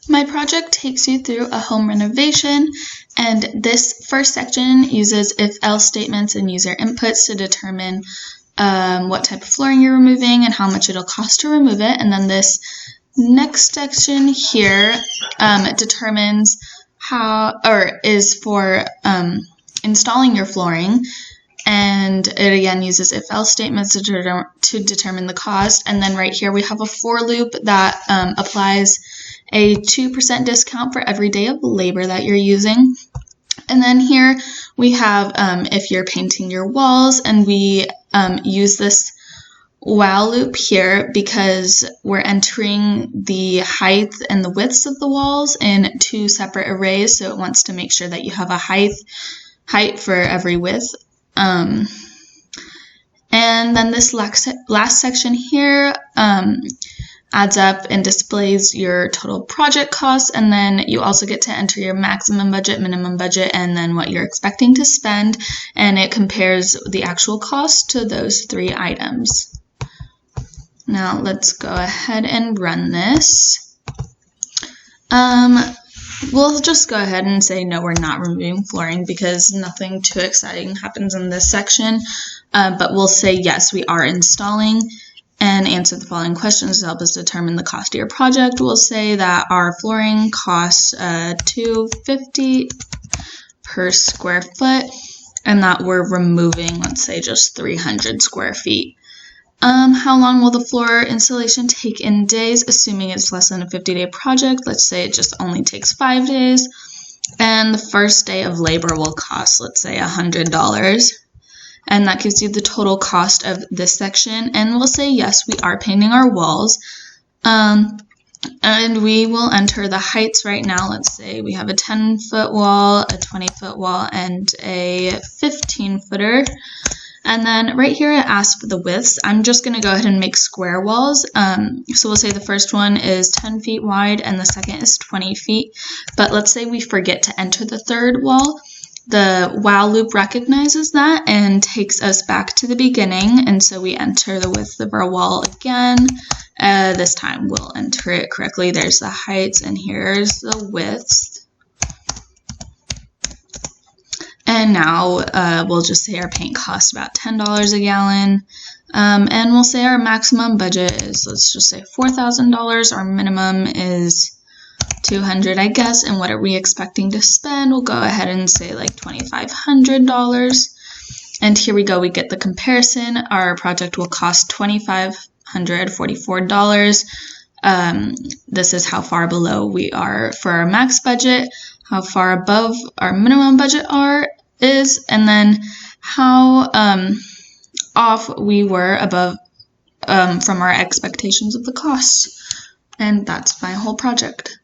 My project takes you through a home renovation, and this first section uses if-else statements and user inputs to determine what type of flooring you're removing and how much it'll cost to remove it. And then this next section here determines is for installing your flooring. And it again uses if-else statements to determine the cost. And then right here we have a for loop that applies a 2% discount for every day of labor that you're using. And then here we have if you're painting your walls, and we use this while loop here because we're entering the height and the widths of the walls in two separate arrays. So it wants to make sure that you have a height for every width. And then this last section here adds up and displays your total project costs, and then you also get to enter your maximum budget, minimum budget, and then what you're expecting to spend, and it compares the actual cost to those three items. Now let's go ahead and run this. We'll just go ahead and say no, we're not removing flooring because nothing too exciting happens in this section, but we'll say yes, we are installing, and answer the following questions to help us determine the cost of your project. We'll say that our flooring costs $250 per square foot, and that we're removing, let's say, just 300 square feet. How long will the floor installation take in days, assuming it's less than a 50-day project? Let's say it just only takes 5 days. And the first day of labor will cost, let's say, $100. And that gives you the total cost of this section. And we'll say, yes, we are painting our walls. And we will enter the heights right now. Let's say we have a 10-foot wall, a 20-foot wall, and a 15-footer. And then right here it asks for the widths. I'm just going to go ahead and make square walls. So we'll say the first one is 10 feet wide and the second is 20 feet. But let's say we forget to enter the third wall. The while loop recognizes that and takes us back to the beginning. And so we enter the width of our wall again. This time we'll enter it correctly. There's the heights and here's the widths. And now we'll just say our paint costs about $10 a gallon. And we'll say our maximum budget is, let's just say $4,000. Our minimum is $200, I guess. And what are we expecting to spend? We'll go ahead and say like $2,500. And here we go. We get the comparison. Our project will cost $2,544. This is how far below we are for our max budget, how far above our minimum budget is, and then how off we were above from our expectations of the costs. And that's my whole project.